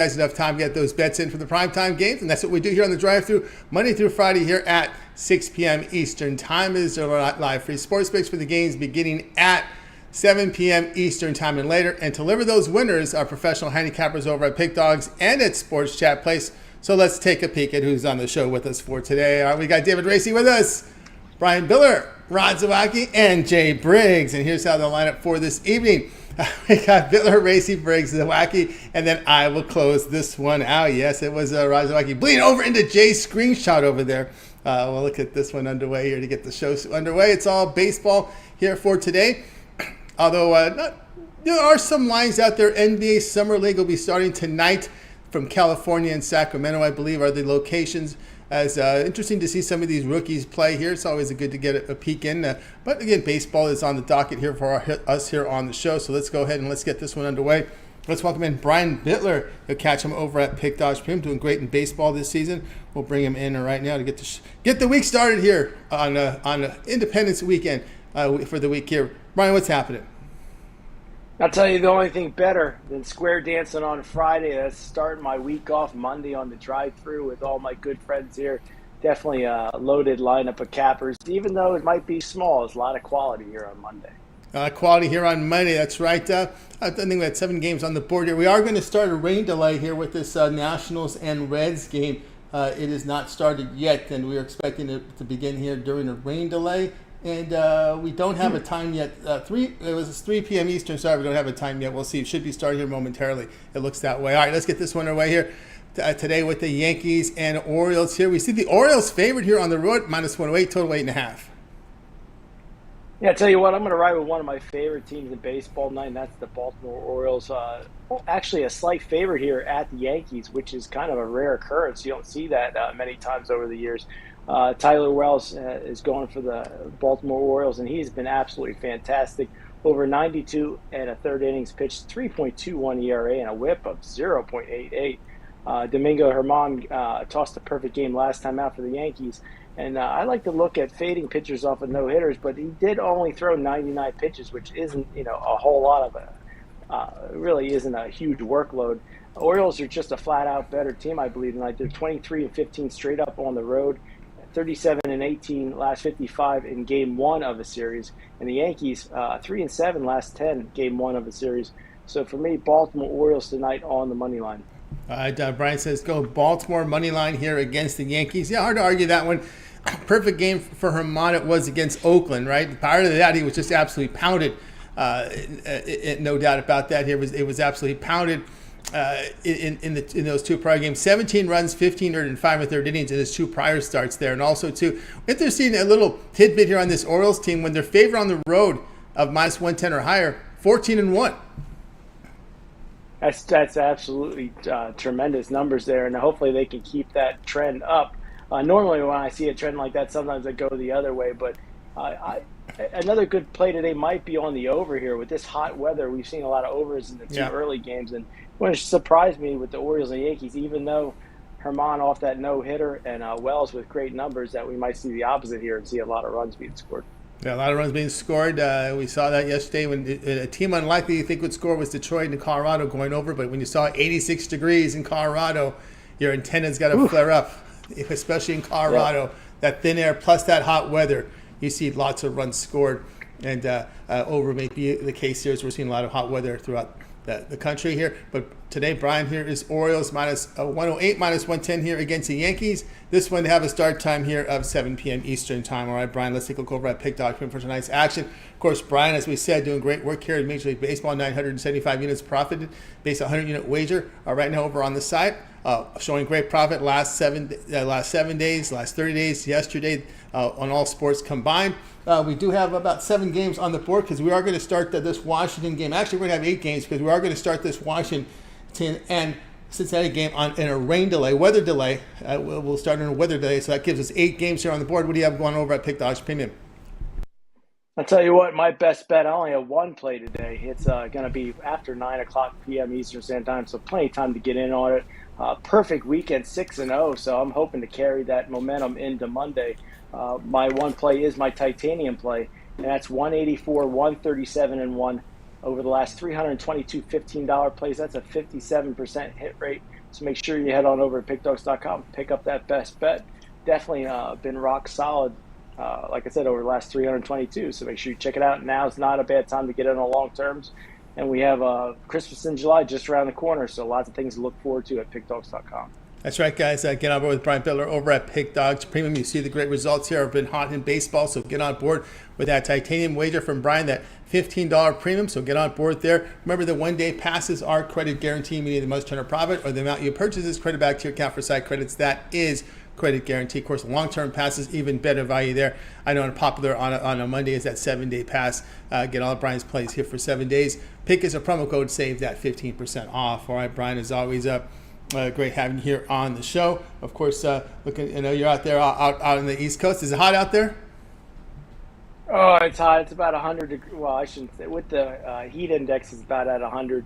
guys enough time to get those bets in for the primetime games, and that's what we do here on the drive-thru Monday through Friday here at 6 p.m. Eastern Time. Is our live free sports picks for the games beginning at 7 p.m. Eastern Time and later. And to deliver those winners are professional handicappers over at Pick Dogs and at Sports Chat Place. So let's take a peek at who's on the show with us for today. All right, we got David Racey with us, Brian Bitler, Ron Zawacky, and Jay Briggs. And here's how they'll line up for this evening. We got Bitler, Racey, Briggs, Zawacky, and then I will close this one out. Yes, it was Ron Zawacky bleeding over into Jay's screenshot over there. We'll look at this one underway here to get the show underway. It's all baseball here for today. Although there are some lines out there. NBA Summer League will be starting tonight from California and Sacramento, I believe, are the locations. As interesting to see some of these rookies play here. It's always good to get a peek in. But again, baseball is on the docket here for us here on the show. So let's go ahead and let's get this one underway. Let's welcome in Brian Bitler. You'll catch him over at Pick Dogs Premium, doing great in baseball this season. We'll bring him in right now to get the week started here on Independence Weekend for the week here. Brian, what's happening? I'll tell you the only thing better than square dancing on Friday. That's starting my week off Monday on the drive-thru with all my good friends here. Definitely a loaded lineup of cappers. Even though it might be small, there's a lot of quality here on Monday. Quality here on Monday, that's right. I think we had 7 games on the board here. We are going to start a rain delay here with this Nationals and Reds game. It is not started yet, and we are expecting it to begin here during a rain delay. And we don't have a time yet. It was 3 p.m. Eastern. Sorry, we don't have a time yet. We'll see. It should be starting here momentarily. It looks that way. All right, let's get this one away here today with the Yankees and Orioles here. We see the Orioles favored here on the road, -108, total 8.5. Yeah, I tell you what, I'm going to ride with one of my favorite teams in baseball tonight, and that's the Baltimore Orioles. Actually, a slight favorite here at the Yankees, which is kind of a rare occurrence. You don't see that many times over the years. Tyler Wells is going for the Baltimore Orioles, and he's been absolutely fantastic. Over 92 and a third innings pitched, 3.21 ERA and a whip of 0.88. Domingo Germán tossed a perfect game last time out for the Yankees. And I like to look at fading pitchers off of no-hitters, but he did only throw 99 pitches, which isn't, a whole lot of really isn't a huge workload. Orioles are just a flat-out better team, I believe, tonight. They're 23-15 straight up on the road. 37-18 last 55 in game 1 of a series, and the Yankees 3-7 last 10 game 1 of a series. So for me, Baltimore Orioles tonight on the money line. All right, Brian says go Baltimore money line here against the Yankees. Yeah, hard to argue that one. Perfect game for Germán. It was against Oakland, right? Prior to that, he was just absolutely pounded. No doubt about that. It was absolutely pounded. In those 2 prior games, 17 runs, 15 earned, and 5 1/3 innings in his 2 prior starts there. And also, too, interesting a little tidbit here on this Orioles team when they're favored on the road of -110 or higher, 14-1. That's absolutely tremendous numbers there, and hopefully they can keep that trend up. Normally, when I see a trend like that, sometimes I go the other way, but another good play today might be on the over here. With this hot weather, we've seen a lot of overs in the 2 early games, and what surprised me with the Orioles and Yankees, even though Germán off that no-hitter and Wells with great numbers, that we might see the opposite here and see a lot of runs being scored. Yeah, a lot of runs being scored. We saw that yesterday when a team unlikely you think would score was Detroit and Colorado going over, but when you saw 86 degrees in Colorado, your antenna's got to flare up, especially in Colorado. Yeah. That thin air plus that hot weather, you see lots of runs scored. And over may be the case here as we're seeing a lot of hot weather throughout the country here. But today, Brian, here is Orioles -108, -110 here against the Yankees. This one, they have a start time here of 7 p.m. Eastern time. All right, Brian, let's take a look over at Pick Dog for tonight's action. Of course, Brian, as we said, doing great work here in Major League Baseball, 975 units profited based on 100-unit wager right now over on the site. Showing great profit last 7 days, last 30 days, yesterday on all sports combined. We do have about 7 games on the board because we are going to start this Washington game. Actually, we're going to have 8 games because we are going to start this Washington and Cincinnati game in a weather delay. We'll start in a weather delay, so that gives us 8 games here on the board. What do you have going over at Pick Dogs Premium? I'll tell you what, my best bet, I only have 1 play today. It's going to be after 9 o'clock p.m. Eastern Standard Time, so plenty of time to get in on it. Perfect weekend, 6-0, so I'm hoping to carry that momentum into Monday. My 1 play is my titanium play, and that's 184, 137, and 1 over the last 322 $15 plays. That's a 57% hit rate. So make sure you head on over to pickdogs.com, pick up that best bet. Definitely been rock solid, like I said, over the last 322. So make sure you check it out. Now is not a bad time to get in on long terms. And we have Christmas in July just around the corner. So lots of things to look forward to at pickdogs.com. That's right, guys. Get on board with Brian Bitler over at Pick Dogs Premium. You see the great results here have been hot in baseball, so get on board with that titanium wager from Brian, that $15 premium. So get on board there. Remember, the one-day passes are credit guarantee, meaning the most turn of profit or the amount you purchase is credit back to your account for side credits. That is credit guarantee. Of course, long-term passes, even better value there. I know popular on a Monday is that 7-day pass. Get all of Brian's plays here for 7 days. Pick is a promo code, save that 15% off. All right, Brian, is always up. Great having you here on the show. Of course, looking, I know you're out there out on the East Coast. Is it hot out there? Oh, it's hot. It's about 100 degrees. Well, I shouldn't say. With the heat index is about at 100.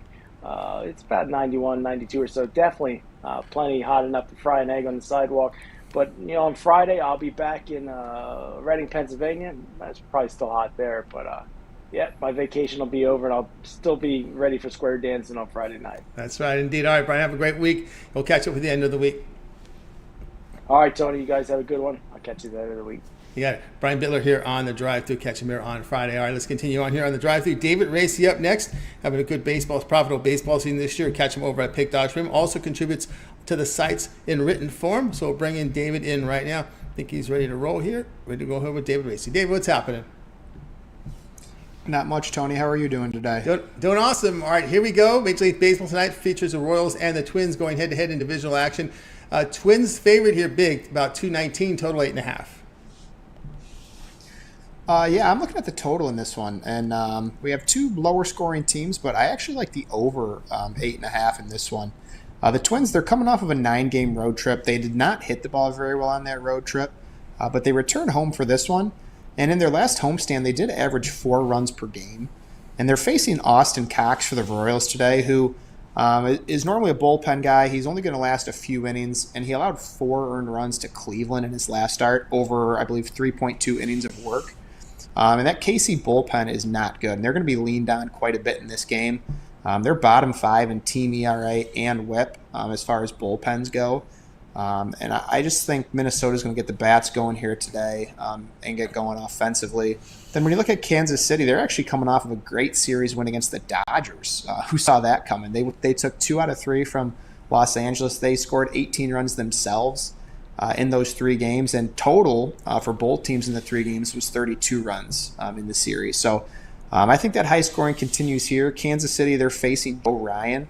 It's about 91, 92 or so. Definitely plenty hot enough to fry an egg on the sidewalk. But, on Friday, I'll be back in Reading, Pennsylvania. It's probably still hot there. But, yeah, my vacation will be over, and I'll still be ready for square dancing on Friday night. That's right, indeed. All right, Brian, have a great week. We'll catch up with you at the end of the week. All right, Tony, you guys have a good one. I'll catch you at the end of the week. You got it. Brian Bitler here on the Drive-Thru. Catch him here on Friday. All right, let's continue on here on the Drive-Thru. David Racey up next, having a good profitable baseball season this year. Catch him over at Pick Dogs Premium. Also contributes to the sites in written form. So we'll bring in David in right now. I think he's ready to roll here. Ready to go here with David Racey. David, what's happening? Not much, Tony. How are you doing today? Doing awesome. All right, here we go. Major League Baseball tonight features the Royals and the Twins going head-to-head in divisional action. Twins favorite here big, about 219, total 8.5. Yeah, I'm looking at the total in this one, and we have two lower-scoring teams, but I actually like the over 8.5 in this one. The Twins, they're coming off of a 9-game road trip. They did not hit the ball very well on that road trip, but they returned home for this one. And in their last homestand, they did average 4 runs per game. And they're facing Austin Cox for the Royals today, who is normally a bullpen guy. He's only going to last a few innings, and he allowed 4 earned runs to Cleveland in his last start over, I believe, 3.2 innings of work. And that KC bullpen is not good, and they're going to be leaned on quite a bit in this game. They're bottom 5 in team ERA and WHIP as far as bullpens go. And I just think Minnesota's going to get the bats going here today and get going offensively. Then when you look at Kansas City, they're actually coming off of a great series win against the Dodgers. Who saw that coming? They took 2 out of 3 from Los Angeles. They scored 18 runs themselves in those 3 games. And total for both teams in the 3 games was 32 runs in the series. So I think that high scoring continues here. Kansas City, they're facing Joe Ryan.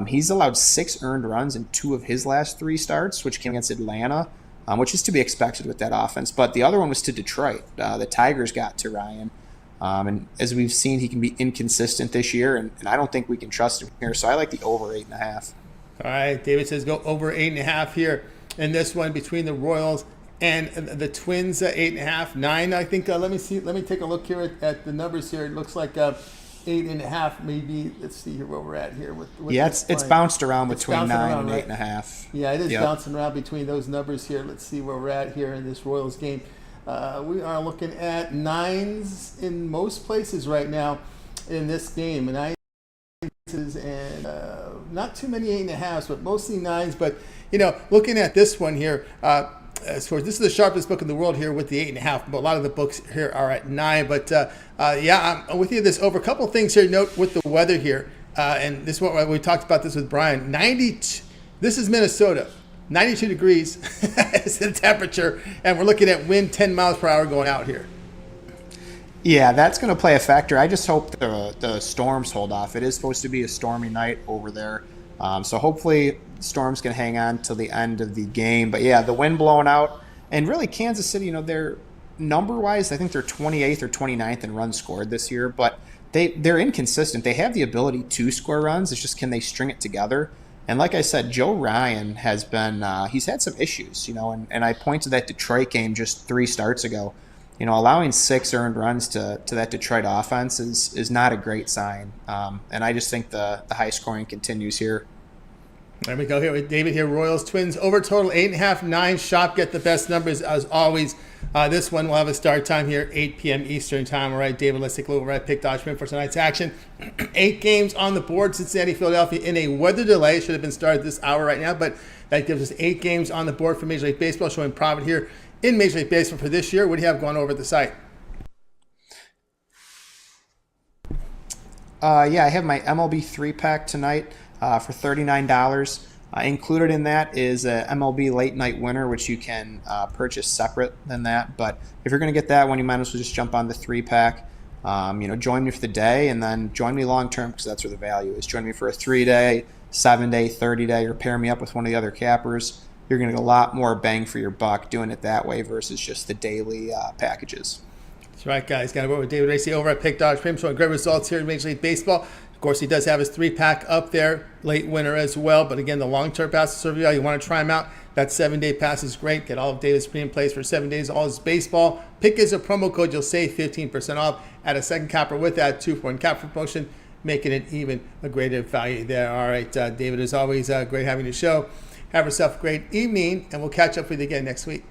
He's allowed 6 earned runs in 2 of his last 3 starts, which came against Atlanta, which is to be expected with that offense. But the other one was to Detroit. The Tigers got to Ryan. And as we've seen, he can be inconsistent this year, and I don't think we can trust him here. So I like the over 8.5. All right, David says go over 8.5 here in this one between the Royals and the Twins. 8.5, 9. I think. Let me see. Let me take a look here at the numbers here. It looks like 8.5, maybe. Let's see here where we're at here. With yeah, it's bounced around between 9 and 8.5. Yeah, it is bouncing around between those numbers here. Let's see where we're at here in this Royals game. We are looking at 9s in most places right now in this game. 9s and not too many 8.5s, but mostly 9s. But, looking at this one here, as far as this is the sharpest book in the world here with the 8.5, but a lot of the books here are at 9. But yeah, I'm with you. This over a couple of things here. Note with the weather here, and this is what we talked about this with Brian. 92. This is Minnesota. 92 degrees is the temperature, and we're looking at wind 10 miles per hour going out here. Yeah, that's going to play a factor. I just hope the storms hold off. It is supposed to be a stormy night over there. So hopefully storms can hang on till the end of the game. But yeah, the wind blowing out. And really Kansas City, they're number-wise, I think they're 28th or 29th in runs scored this year. But they're inconsistent. They have the ability to score runs. It's just can they string it together? And like I said, Joe Ryan has been he's had some issues, and I point to that Detroit game just 3 starts ago. Allowing 6 earned runs to that Detroit offense is not a great sign. And I just think the high scoring continues here. There we go here with David here. Royals, Twins, over total 8.5, 9. Shop, get the best numbers as always. This one will have a start time here, 8 p.m. Eastern time. All right, David, let's take a look at Pick Dodge Print for tonight's action. 8 games on the board. Cincinnati, Philadelphia in a weather delay. Should have been started this hour right now, but that gives us 8 games on the board for Major League Baseball, showing profit here in Major League Baseball for this year. What do you have going over at the site? Yeah, I have my MLB 3-pack tonight for $39. Included in that is a MLB late night winner, which you can purchase separate than that. But if you're going to get that one, you might as well just jump on the 3-pack. Join me for the day, and then join me long term, because that's where the value is. Join me for a 3-day, 7-day, 30-day, or pair me up with one of the other cappers. You're going to get a lot more bang for your buck doing it that way versus just the daily packages. That's right, guys. Got to work with David Racey over at Pick Dodge Print, showing great results here in Major League Baseball. Of course, he does have his 3-pack up there, late winner as well. But again, the long-term passes serve you out. You want to try them out. That 7-day pass is great. Get all of David's premium plays for 7 days. All his baseball. Pick is a promo code. You'll save 15% off. Add a second capper with that 2-for-1 capper promotion, making it even a greater value there. All right, David, as always, great having you show. Have yourself a great evening, and we'll catch up with you again next week.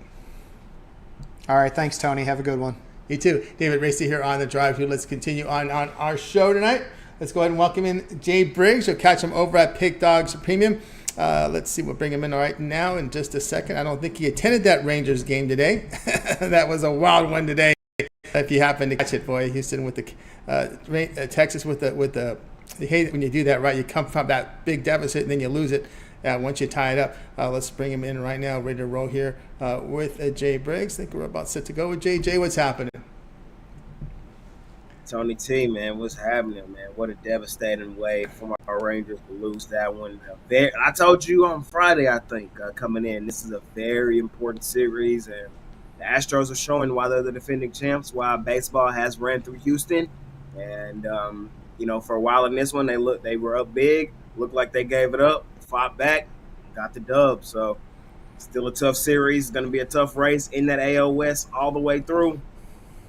All right, thanks, Tony. Have a good one. You too. David Racey here on the drive through. Let's continue on our show tonight. Let's go ahead and welcome in Jay Briggs. You'll catch him over at Pick Dogs Premium. Let's see. We'll bring him in right now in just a second. I don't think he attended that Rangers game today. That was a wild one today. If you happen to catch it, boy, Houston with the Texas with the you hate it when you do that, right? You come from that big deficit and then you lose it. Once you tie it up, let's bring him in right now, ready to roll here with Jay Briggs. I think we're about set to go with Jay. Jay, what's happening? Tony T, man, what's happening, man? What a devastating way for our Rangers to lose that one. I told you on Friday, I think, coming in, this is a very important series, and the Astros are showing why they're the defending champs, why baseball has ran through Houston. And, for a while in this one, they were up big, looked like they gave it up, fought back, got the dub. So still a tough series. It's going to be a tough race in that AL West all the way through.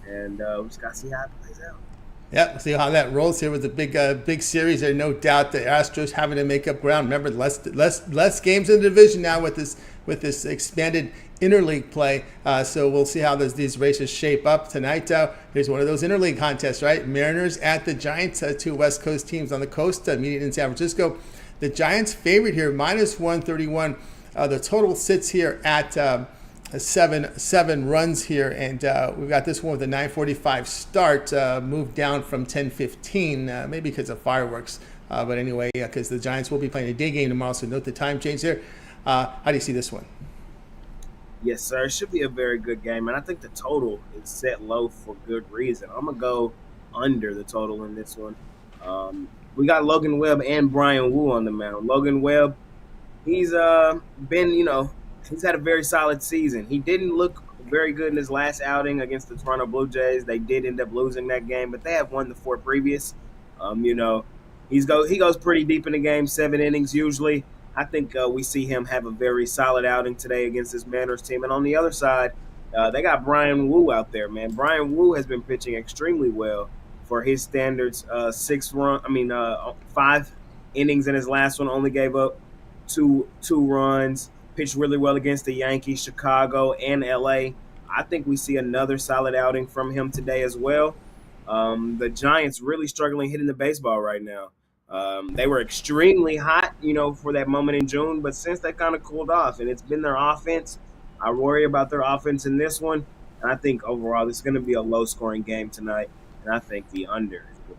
And we just got to see how it plays out. Yeah, we'll see how that rolls here with the big series. There's no doubt the Astros having to make up ground. Remember, less games in the division now with this expanded interleague play. So we'll see how these races shape up tonight. Here's one of those interleague contests, right? Mariners at the Giants, 2 West Coast teams on the coast, meeting in San Francisco. The Giants favorite here, minus 131. The total sits here at seven runs here, and we've got this one with a 9:45 start, moved down from 10:15, maybe because of fireworks. But anyway, because the Giants will be playing a day game tomorrow, so note the time change there. How do you see this one? Yes, sir. It should be a very good game, and I think the total is set low for good reason. I'm going to go under the total in this one. We got Logan Webb and Brian Wu on the mound. Logan Webb, he's been, he's had a very solid season. He didn't look very good in his last outing against the Toronto Blue Jays. They did end up losing that game, but they have won the 4 previous. He goes pretty deep in the game, 7 innings usually. I think we see him have a very solid outing today against this Mariners team. And on the other side, they got Brian Wu out there, man. Brian Wu has been pitching extremely well for his standards. 5 innings in his last one, only gave up two runs. Pitched really well against the Yankees, Chicago, and LA. I think we see another solid outing from him today as well. The Giants really struggling hitting the baseball right now. They were extremely hot, for that moment in June, but since they kind of cooled off, and it's been their offense, I worry about their offense in this one. And I think overall it's going to be a low-scoring game tonight, and I think the under is good.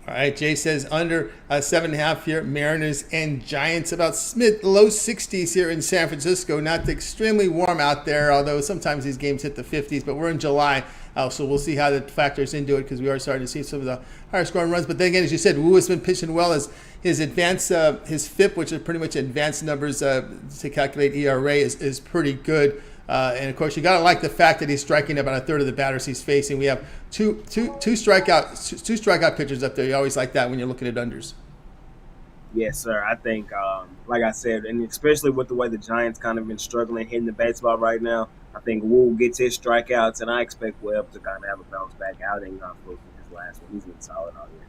All right, Jay says under 7.5 here. Mariners and Giants about low 60s here in San Francisco. Not extremely warm out there, although sometimes these games hit the 50s. But we're in July, so we'll see how that factors into it because we are starting to see some of the higher scoring runs. But then again, as you said, Wu has been pitching well. As his advanced, his FIP, which are pretty much advanced numbers to calculate ERA, is pretty good. And of course, you got to like the fact that he's striking about a third of the batters he's facing. We have two strikeout pitchers up there. You always like that when you're looking at unders. Yes, sir. I think, like I said, and especially with the way the Giants kind of been struggling hitting the baseball right now, I think Wu gets his strikeouts, and I expect Webb to kind of have a bounce back outing for his last one. He's been solid all year.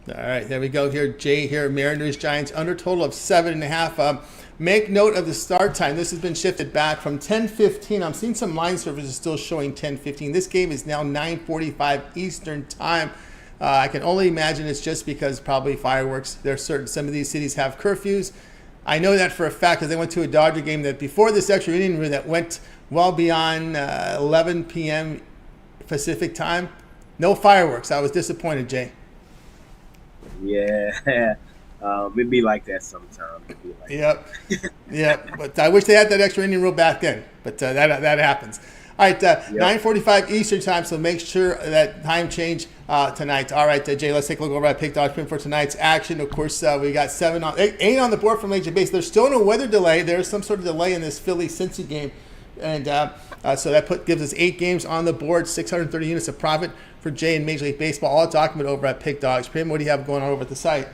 All right, there we go. Here, Jay here. Mariners, Giants under total of 7.5. Make note of the start time. This has been shifted back from 10:15. I'm seeing some line services still showing 10:15. This game is now 9:45 Eastern time. I can only imagine it's just because probably fireworks. There's certain some of these cities have curfews. I know that for a fact because I went to a Dodger game that before this extra inning rule that went well beyond 11 p.m. Pacific time. No fireworks. I was disappointed, Jay. Yeah, it'd be like that sometimes. Yep. But I wish they had that extra inning rule back then. But that happens. All right, 9:45 Eastern time. So make sure that time change tonight. All right, Jay. Let's take a look over at Pick Dog Spin for tonight's action. Of course, we got 8 on the board from Major Base. There's still no weather delay. There's some sort of delay in this Philly-Cincy game, and so that gives us 8 games on the board. 630 units of profit for Jay in Major League Baseball. All documented over at Pick Dog Spin. What do you have going on over at the site?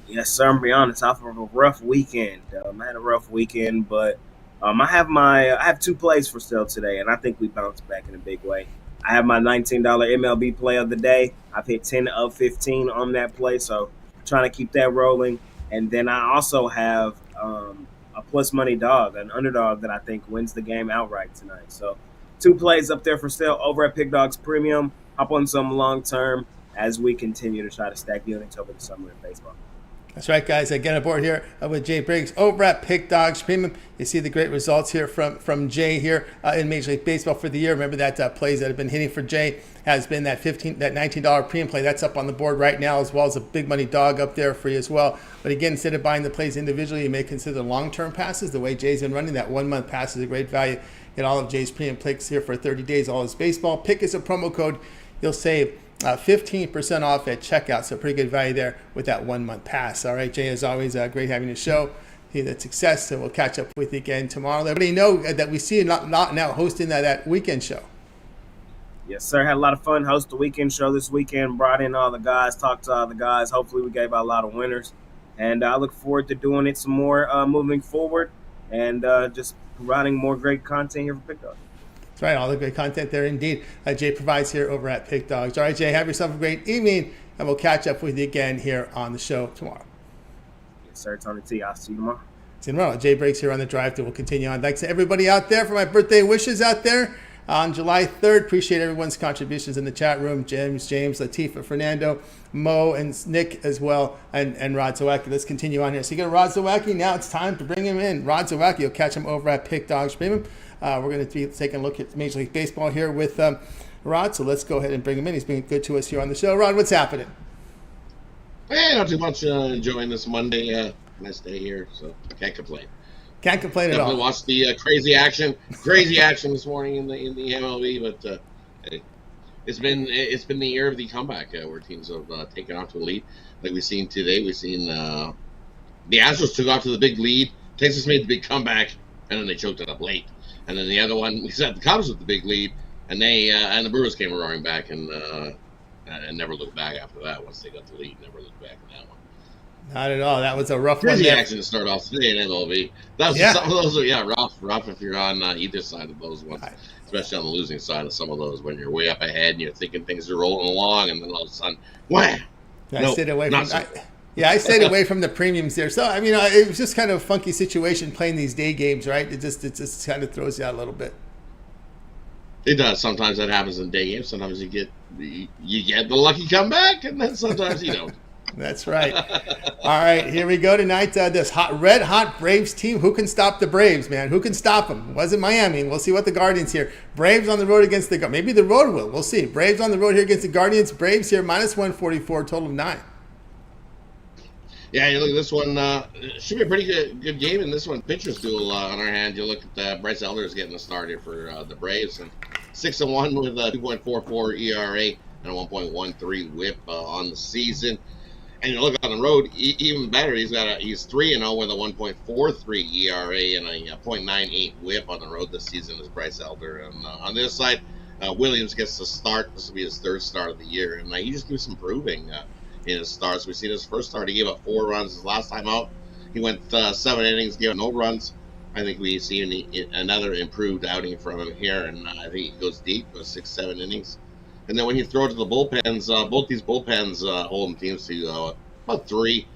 Yes, sir. I'm gonna be honest. Off of a rough weekend. I had a rough weekend, but I have 2 plays for sale today, and I think we bounced back in a big way. I have my $19 MLB play of the day. I've hit 10 of 15 on that play, so trying to keep that rolling. And then I also have a plus money dog, an underdog that I think wins the game outright tonight. So 2 plays up there for sale over at Pick Dogs Premium. Hop on some long term as we continue to try to stack units over the summer in baseball. That's right, guys. Again, aboard here with Jay Briggs over at Pick Dogs Premium. You see the great results here from Jay here in Major League Baseball for the year. Remember that plays that have been hitting for Jay has been that $19 premium play. That's up on the board right now, as well as a big money dog up there for you as well. But again, instead of buying the plays individually, you may consider long-term passes. The way Jay's been running, that 1-month pass is a great value. Get all of Jay's premium picks here for 30 days. All his baseball. Pick is a promo code. You'll save 15% off at checkout, so pretty good value there with that 1-month pass. All right, Jay, as always, great having you show. See that success, so we'll catch up with you again tomorrow. Everybody know that we see you not now hosting that weekend show. Yes, sir. Had a lot of fun hosting the weekend show this weekend. Brought in all the guys, talked to all the guys. Hopefully we gave out a lot of winners. And I look forward to doing it some more moving forward and just providing more great content here for Pick Dogs. That's right, all the great content there indeed Jay provides here over at Pick Dogs. All right, Jay, have yourself a great evening, and we'll catch up with you again here on the show tomorrow. Yes, sir. Tony T. I'll see you tomorrow. See you tomorrow. Jay Briggs here on the drive through. We'll continue on. Thanks to everybody out there for my birthday wishes out there on July 3rd. Appreciate everyone's contributions in the chat room. James, Latifah, Fernando, Mo, and Nick as well, and Rod Zawacky. Let's continue on here. So you got Rod Zawacky. Now it's time to bring him in. Rod Zawacky. You'll catch him over at Pick Dogs Premium. We're going to be taking a look at Major League Baseball here with Rod. So let's go ahead and bring him in. He's been good to us here on the show. Rod, what's happening? Hey, not too much. Enjoying this Monday. Nice day here, so can't complain. Can't complain at all. Definitely watched the crazy action this morning in the MLB, but it's been the year of the comeback where teams have taken off to a lead. Like we've seen today, we've seen the Astros took off to the big lead. Texas made the big comeback, and then they choked it up late. And then the other one, we set the Cubs with the big lead, and they and the Brewers came roaring back and never looked back after that. Once they got the lead, never looked back in that one. Not at all. That was a rough crazy one. Action to start off today in MLB. Some of those are rough if you're on either side of those ones, especially on the losing side of some of those when you're way up ahead and you're thinking things are rolling along, and then all of a sudden, wham! I stayed away from the premiums there. So I mean, it was just kind of a funky situation playing these day games, right? It just kind of throws you out a little bit. It does. Sometimes that happens in day games. Sometimes you get the lucky comeback, and then sometimes you don't. That's right. All right, here we go tonight. This red hot Braves team. Who can stop the Braves, man? Who can stop them? It wasn't Miami. We'll see what the Guardians here. Braves on the road against the maybe the road will. We'll see. Braves on the road here against the Guardians. Braves here minus 144, total of 9. Yeah, you look at this one. Should be a pretty good game in this one. Pitchers duel on our hand. You look at Bryce Elder's getting the start here for the Braves, and 6-1 with a 2.44 ERA and a 1.13 WHIP on the season. And you look on the road, even better. He's 3-0 with a 1.43 ERA and a 0.98 WHIP on the road this season as Bryce Elder. And on this side, Williams gets the start. This will be his 3rd start of the year, and he just keeps improving in his starts. We've seen his first start. He gave up 4 runs his last time out. He went 7 innings, gave no runs. I think we see another improved outing from him here, and I think he goes deep, goes 6-7 innings. And then when you throw it to the bullpens, both these bullpens holding teams to about 3.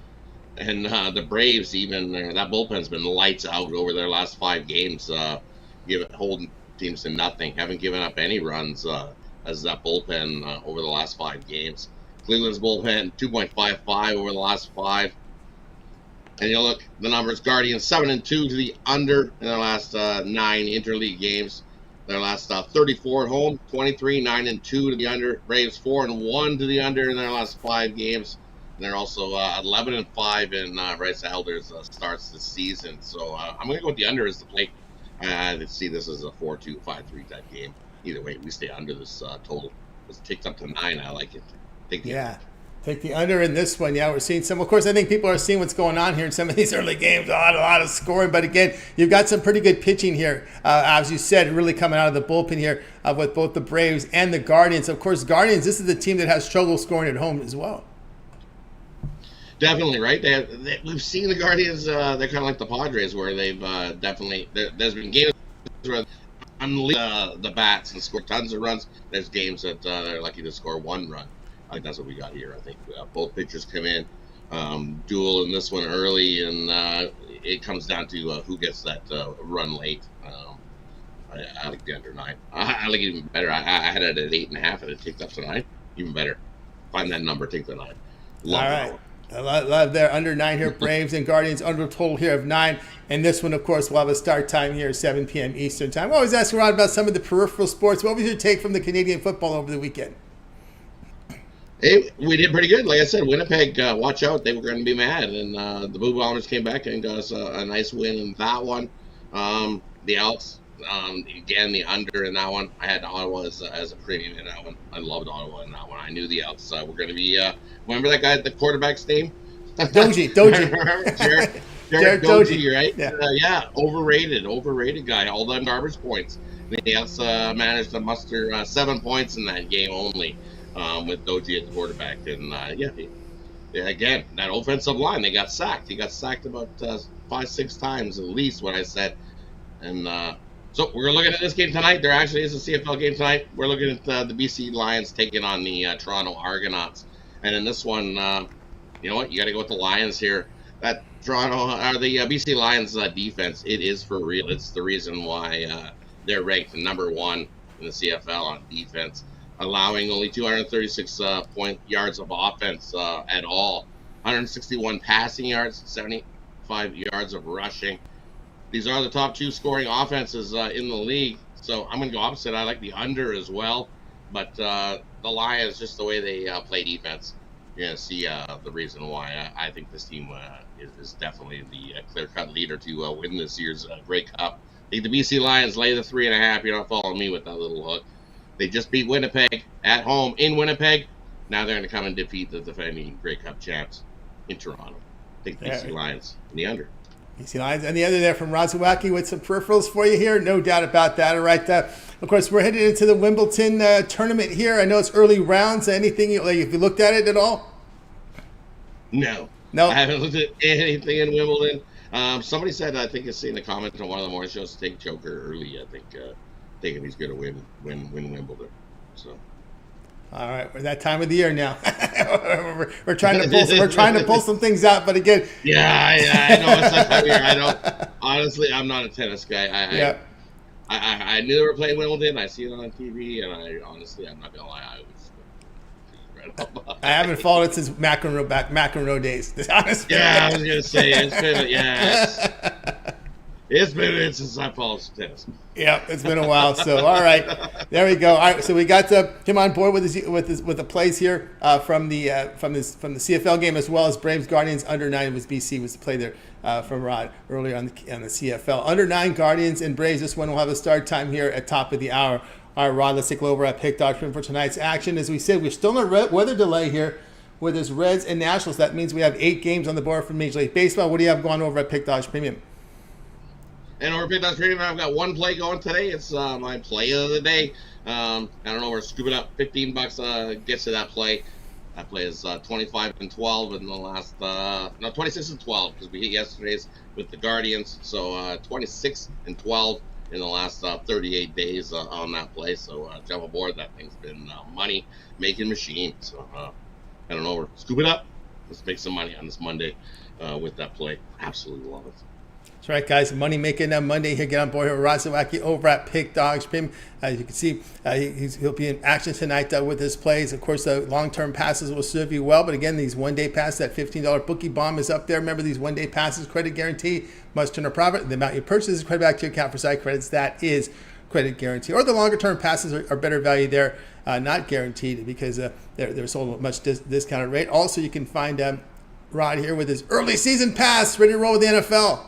And the Braves, even that bullpen's been lights out over their last 5 games, holding teams to nothing. Haven't given up any runs as that bullpen over the last 5 games. Cleveland's bullpen 2.55 over the last 5. And you look the numbers: Guardians 7-2 to the under in their last 9 interleague games. Their last 34 at home, 23 9-2 to the under. Braves 4-1 to the under in their last 5 games. And they're also 11-5 in Bryce Elder's starts this season. So I'm going to go with the under as the play. I see this as a 4-2, 5-3 type game. Either way, we stay under this total. It's ticked up to 9. I like it. Take the under in this one. Yeah, we're seeing some. Of course, I think people are seeing what's going on here in some of these early games. A lot of scoring. But again, you've got some pretty good pitching here. As you said, really coming out of the bullpen here with both the Braves and the Guardians. Of course, Guardians, this is the team that has trouble scoring at home as well. Definitely, right? We've seen the Guardians. They're kind of like the Padres, where they've definitely. There's been games where unleash the bats and score tons of runs. There's games that they're lucky to score 1 run. I think that's what we got here. I think both pitchers come in, duel in this one early, and it comes down to who gets that run late. I like the under 9. I like it even better. I had it at 8.5, and it ticked up to 9. Even better. Find that number, take the 9. Love All right. I love their under 9 here. Braves and Guardians under total here of 9. And this one, of course, will have a start time here, 7 p.m. Eastern time. I always ask Rod about some of the peripheral sports. What was your take from the Canadian football over the weekend? Hey, we did pretty good. Like I said, Winnipeg, watch out. They were going to be mad. And the Blue Bombers came back and got us a nice win in that one. The Elks, again, the under in that one. I had Ottawa as a premium in that one. I loved Ottawa in that one. I knew the Elks were going to be remember that guy, the quarterback's name? Doji. Jared Doji, right? Yeah. Overrated guy. All them garbage points. The Elks managed to muster 7 points in that game only with Doji at the quarterback. And again, that offensive line, they got sacked. He got sacked about 5-6 times at least, what I said. And so we're looking at this game tonight. There actually is a CFL game tonight. We're looking at the BC Lions taking on the Toronto Argonauts. And in this one, you know what? You got to go with the Lions here. That the BC Lions defense, it is for real. It's the reason why they're ranked number 1 in the CFL on defense, allowing only 236 yards of offense at all, 161 passing yards, 75 yards of rushing. These are the top 2 scoring offenses in the league. So I'm going to go opposite. I like the under as well. But the Lions, just the way they play defense, you're going to see the reason why I think this team is definitely the clear-cut leader to win this year's Grey Cup. I think the BC Lions lay the 3.5. You're not following me with that little hook. They just beat Winnipeg at home in Winnipeg. Now they're going to come and defeat the defending Grey Cup champs in Toronto. I think BC Lions in the under. BC Lions and the other there from Zawacky with some peripherals for you here. No doubt about that. All right. Of course, we're headed into the Wimbledon tournament here. I know it's early rounds. Anything, have you looked at it at all? No. I haven't looked at anything in Wimbledon. Somebody said, I think I seen a comment on one of the morning shows to take Joker early. I think thinking he's going to win Wimbledon. So. All right, we're that time of the year now. we're trying to pull some things out, but again. I know it's that time of year. I don't. Honestly, I'm not a tennis guy. I knew they were playing Wimbledon. I see it on TV, and I'm not gonna lie, I was. I haven't followed it since McEnroe days. Honestly. Yeah, I was gonna say it's been it's been since I followed tennis. Yeah, it's been a while. So all right, there we go. All right, so we got him on board with the plays here from the CFL game, as well as Braves Guardians under 9 was BC was the play there from Rod earlier on the CFL under 9 Guardians and Braves. This one will have a start time here at top of the hour. All right, Rod, let's take a look over at Pick Doctrine for tonight's action. As we said, we're still in a weather delay here with this Reds and Nationals. That means we have 8 games on the board for Major League Baseball. What do you have going over at Pick Dodge Premium? And over Pick Dodge Premium, I've got one play going today. It's my play of the day. I don't know, we're scooping up $15 gets to that play. That play is 25-12 in the last 26-12 because we hit yesterday's with the Guardians. So 26-12 in the last 38 days on that play. So jump aboard. That thing's been money making machine. So I don't know, scoop it up. Let's make some money on this Monday with that play. Absolutely love it. That's right, guys. Money making Monday here. Get on board here with Zawacky over at Pick Dogs. As you can see, he'll be in action tonight with his plays. Of course, the long-term passes will serve you well. But again, these one-day passes, that $15 bookie bomb is up there. Remember, these one-day passes, credit guarantee, must turn a profit. The amount you purchase is credit back to your account for site credits. That is credit guarantee. Or the longer-term passes are better value there, not guaranteed because they're sold at a much discounted rate. Also, you can find Rod here with his early season pass, ready to roll with the NFL.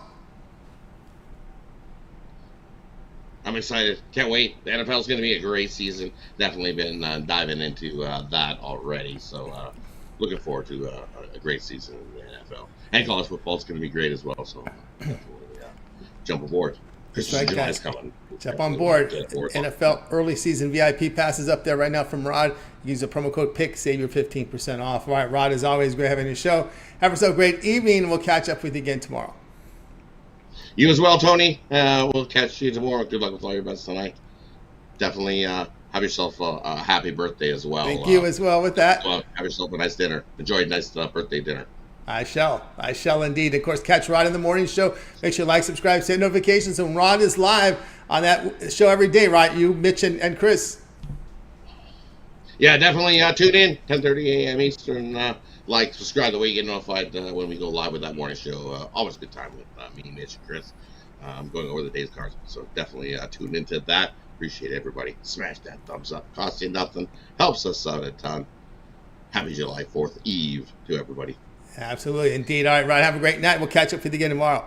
I'm excited. Can't wait. The NFL is going to be a great season. Definitely been diving into that already. So looking forward to a great season in the NFL. And college football is going to be great as well. So definitely jump aboard. That's right, guys. Jump on board. NFL early season VIP passes up there right now from Rod. Use the promo code PICK, save your 15% off. All right, Rod, as always, great having your show. Have yourself a great evening. We'll catch up with you again tomorrow. You as well, Tony. We'll catch you tomorrow. Good luck with all your bets tonight. Definitely have yourself a happy birthday as well. Thank you as well with that. Have yourself a nice dinner. Enjoy a nice birthday dinner. I shall indeed. Of course, catch Rod in the morning show. Make sure you like, subscribe, set notifications. And Rod is live on that show every day, right? You, Mitch, and Chris. Yeah, definitely tune in, 10:30 a.m. Eastern. Like, subscribe, the way you get notified when we go live with that morning show. Always a good time with me, Mitch, and Chris. Going over the day's cards. So definitely tune into that. Appreciate everybody. Smash that thumbs up. Costs you nothing. Helps us out a ton. Happy July 4th Eve to everybody. Absolutely. Indeed. All right, Rod, have a great night. We'll catch up with you again tomorrow.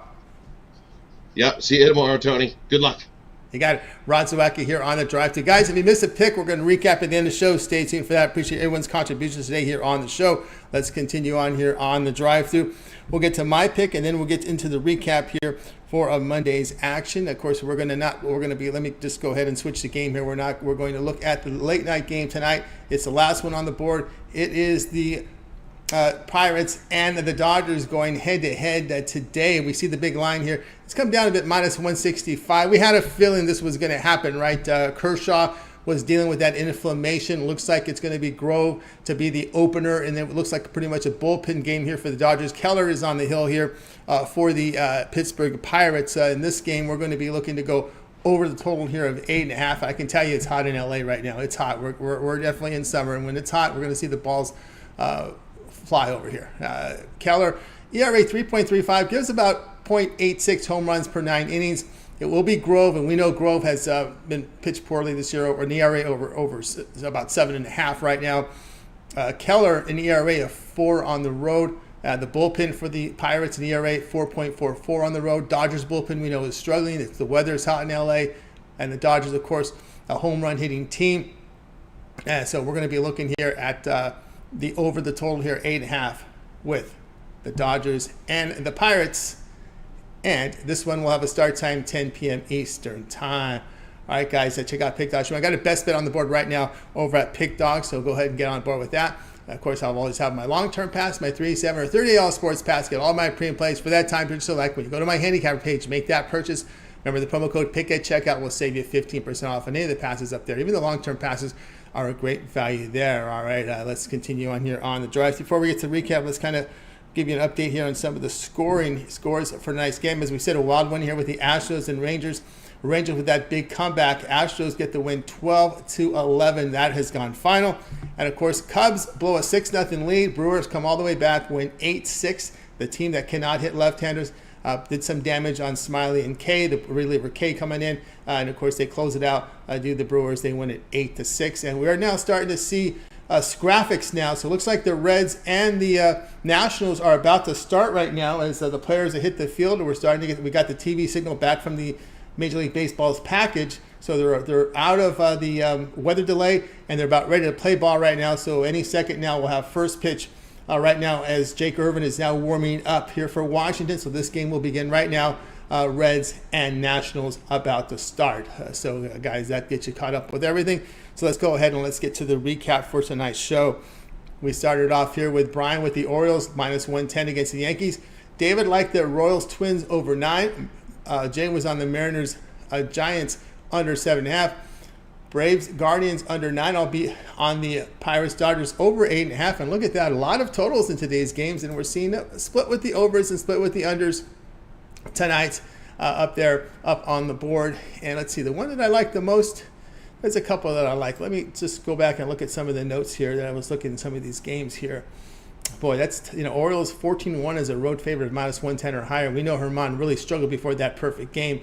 Yep. See you tomorrow, Tony. Good luck. You got it. Rod Zawacky here on the drive thru. Guys, if you missed a pick, we're going to recap at the end of the show. Stay tuned for that. Appreciate everyone's contributions today here on the show. Let's continue on here on the drive thru. We'll get to my pick, and then we'll get into the recap here for Monday's action. Of course, let me just go ahead and switch the game here. We're going to look at the late night game tonight. It's the last one on the board. It is the Pirates and the Dodgers going head-to-head today. We see the big line here. It's come down a bit, minus 165. We had a feeling this was going to happen, right? Kershaw was dealing with that inflammation. Looks like it's going to be Grove to be the opener, and it looks like pretty much a bullpen game here for the Dodgers. Keller is on the hill here for the Pittsburgh Pirates. In this game, we're going to be looking to go over the total here of 8.5. I can tell you it's hot in LA right now. It's hot. We're definitely in summer, and when it's hot, we're going to see the balls fly over here. Keller, ERA 3.35, gives about 0.86 home runs per 9 innings. It will be Grove, and we know Grove has been pitched poorly this year, or an ERA over about 7.5 right now. Keller, an ERA of 4 on the road. The bullpen for the Pirates, an ERA 4.44 on the road. Dodgers bullpen, we know, is struggling. The weather is hot in LA, and the Dodgers, of course, a home run hitting team. So we're going to be looking here at the over the total here, 8.5 with the Dodgers and the Pirates. And this one will have a start time 10 p.m. Eastern time. All right, guys, check out Pick Dogs. I got a best bet on the board right now over at Pick Dogs, so go ahead and get on board with that. Of course, I'll always have my long-term pass, my 3, 7, or 30-day all-sports pass. Get all my pre and plays for that time period. So, like when you go to my handicapper page, make that purchase. Remember, the promo code PICK at checkout will save you 15% off on any of the passes up there. Even the long-term passes are a great value there. All right, let's continue on here on the drive. Before we get to recap, let's kind of give you an update here on some of the scores for tonight's game. As we said, a wild one here with the Astros and Rangers. Rangers with that big comeback. Astros get the win 12-11. That has gone final. And, of course, Cubs blow a 6-0 lead. Brewers come all the way back, win 8-6. The team that cannot hit left-handers did some damage on Smiley and Kay, the reliever Kay coming in. And, of course, they close it out. Do the Brewers. They win it 8-6. And we are now starting to see graphics now. So it looks like the Reds and the Nationals are about to start right now as the players have hit the field. And we got the TV signal back from the Major League Baseball's package. So they're out of the weather delay, and they're about ready to play ball right now. So any second now we'll have first pitch right now as Jake Irvin is now warming up here for Washington. So this game will begin right now. Reds and Nationals about to start. So guys, that gets you caught up with everything. So let's go ahead and let's get to the recap for tonight's show. We started off here with Brian with the Orioles, minus 110 against the Yankees. David liked the Royals Twins over 9. Jay was on the Mariners Giants under 7.5. Braves, Guardians under 9. I'll be on the Pirates, Dodgers over 8.5. And look at that, a lot of totals in today's games, and we're seeing a split with the overs and split with the unders tonight up there, up on the board. And let's see, the one that I like the most, there's a couple that I like. Let me just go back and look at some of the notes here that I was looking at some of these games here. Boy, that's, Orioles 14-1 as a road favorite, minus 110 or higher. We know Herman really struggled before that perfect game.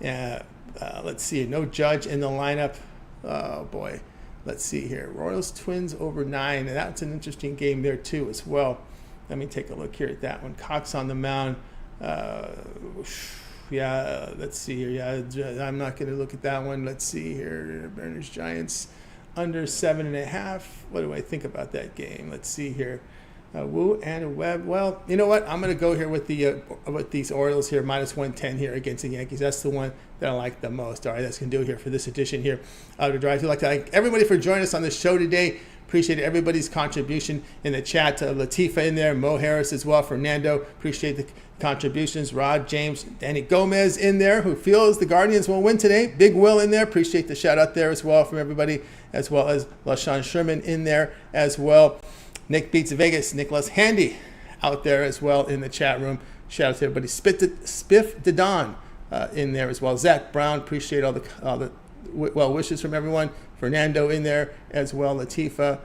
Let's see, no Judge in the lineup. Oh, boy. Let's see here. Royals, Twins over 9. And that's an interesting game there, too, as well. Let me take a look here at that one. Cox on the mound. Let's see here. Yeah, I'm not going to look at that one. Let's see here. Burners, Giants under 7.5. What do I think about that game? Let's see here. Wu and Webb. Well, you know what? I'm going to go here with these Orioles here, minus 110 here against the Yankees. That's the one that I like the most. All right, that's going to do it here for this edition here of the Drive. I'd like to thank everybody for joining us on the show today. Appreciate everybody's contribution in the chat. Latifa in there, Mo Harris as well, Fernando. Appreciate the contributions. Rod, James, Danny Gomez in there, who feels the Guardians will win today. Big Will in there. Appreciate the shout out there as well from everybody, as well as LaShawn Sherman in there as well. Nick Beats Vegas, Nicholas Handy out there as well in the chat room. Shout out to everybody. Spiff Dedon in there as well. Zach Brown, appreciate all the well wishes from everyone. Fernando in there as well. Latifa.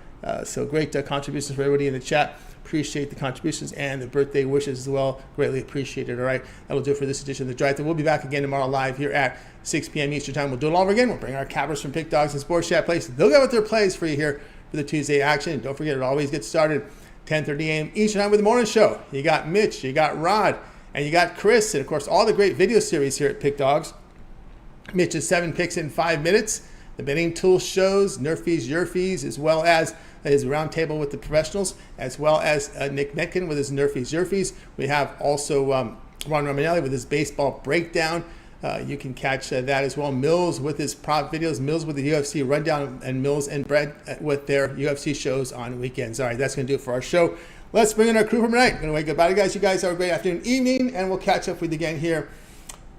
So great contributions from everybody in the chat. Appreciate the contributions and the birthday wishes as well. Greatly appreciated. All right, that'll do it for this edition of the Drive. We'll be back again tomorrow live here at 6 p.m. Eastern Time. We'll do it all over again. We'll bring our cappers from Pick Dogs and Sports Chat Place. They'll get with their plays for you here for the Tuesday action. And don't forget, it always gets started 10:30 a.m. Eastern Time with the morning show. You got Mitch, you got Rod, and you got Chris, and of course all the great video series here at Pick Dogs. Mitch's 7 picks in 5 minutes. The betting tool shows, Nerfies, Yerfies, as well as his roundtable with the professionals, as well as Nick Metkin with his Nerfies, Yerfies. We have also Ron Romanelli with his baseball breakdown. You can catch that as well. Mills with his prop videos, Mills with the UFC rundown, and Mills and Brett with their UFC shows on weekends. All right, that's going to do it for our show. Let's bring in our crew from tonight. Going to wait. Goodbye, guys. You guys have a great afternoon, evening, and we'll catch up with you again here